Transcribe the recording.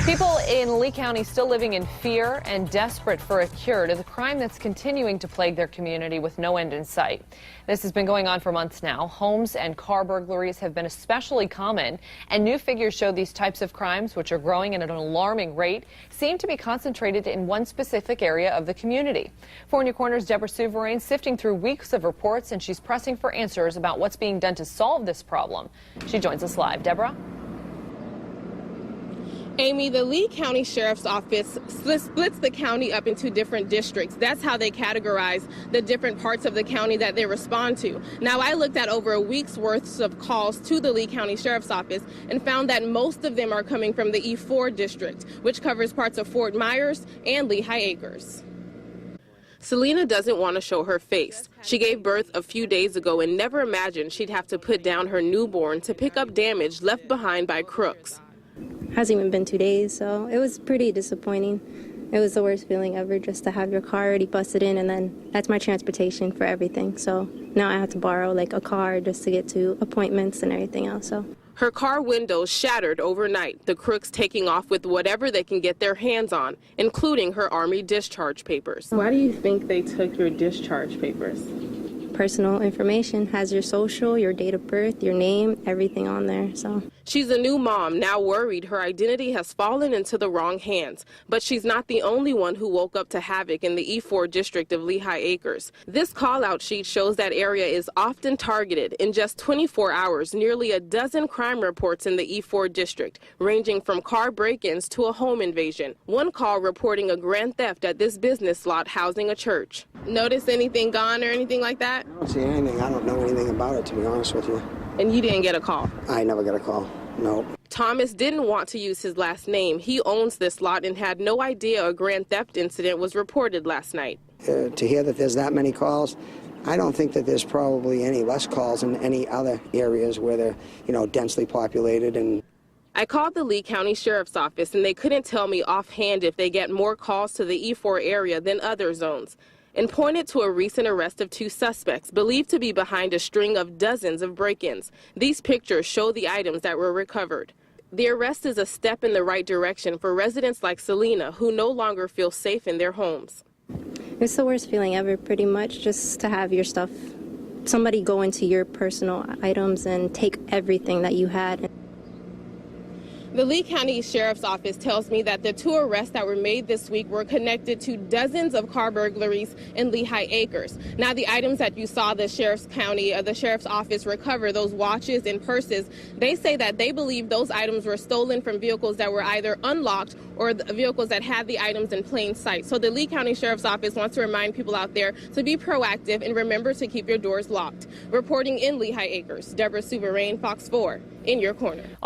People in Lee County still living in fear and desperate for a cure to the crime that's continuing to plague their community with no end in sight. This has been going on for months now. Homes and car burglaries have been especially common, and new figures show these types of crimes, which are growing at an alarming rate, seem to be concentrated in one specific area of the community. 4 New Corner's Deborah Souverain sifting through weeks of reports, and she's pressing for answers about what's being done to solve this problem. She joins us live. Deborah? Amy, the Lee County Sheriff's Office splits the county up into different districts. That's how they categorize the different parts of the county that they respond to. Now, I looked at over a week's worth of calls to the Lee County Sheriff's Office and found that most of them are coming from the E4 district, which covers parts of Fort Myers and Lehigh Acres. Selena doesn't want to show her face. She gave birth a few days ago and never imagined she'd have to put down her newborn to pick up damage left behind by crooks. Hasn't even been 2 days, so it was pretty disappointing. It was the worst feeling ever, just to have your car already busted in, and then that's my transportation for everything. So now I have to borrow like a car just to get to appointments and everything else. So her car windows shattered overnight, the crooks taking off with whatever they can get their hands on, including her Army discharge papers. Why do you think they took your discharge papers? Personal information, has your social, your date of birth, your name, everything on there. So she's a new mom, now worried her identity has fallen into the wrong hands. But she's not the only one who woke up to havoc in the E4 district of Lehigh Acres. This call-out sheet shows that area is often targeted. In just 24 hours, nearly a dozen crime reports in the E4 district, ranging from car break-ins to a home invasion. One call reporting a grand theft at this business lot housing a church. Notice anything gone or anything like that? I don't see anything. I don't know anything about it, to be honest with you. And you didn't get a call? I never got a call, no. Thomas didn't want to use his last name. He owns this lot and had no idea a grand theft incident was reported last night. To hear that there's that many calls, I don't think that there's probably any less calls in any other areas where they're, densely populated. And I called the Lee County Sheriff's Office, and they couldn't tell me offhand if they get more calls to the E4 area than other zones, and pointed to a recent arrest of 2 suspects believed to be behind a string of dozens of break-ins. These pictures show the items that were recovered. The arrest is a step in the right direction for residents like Selena, who no longer feel safe in their homes. It's the worst feeling ever, pretty much, just to have your stuff, somebody go into your personal items and take everything that you had. The Lee County Sheriff's Office tells me that the 2 arrests that were made this week were connected to dozens of car burglaries in Lehigh Acres. Now, the items that you saw the Sheriff's Office recover, those watches and purses, they say that they believe those items were stolen from vehicles that were either unlocked or the vehicles that had the items in plain sight. So the Lee County Sheriff's Office wants to remind people out there to be proactive and remember to keep your doors locked. Reporting in Lehigh Acres, Deborah Souverain, Fox 4, in your corner.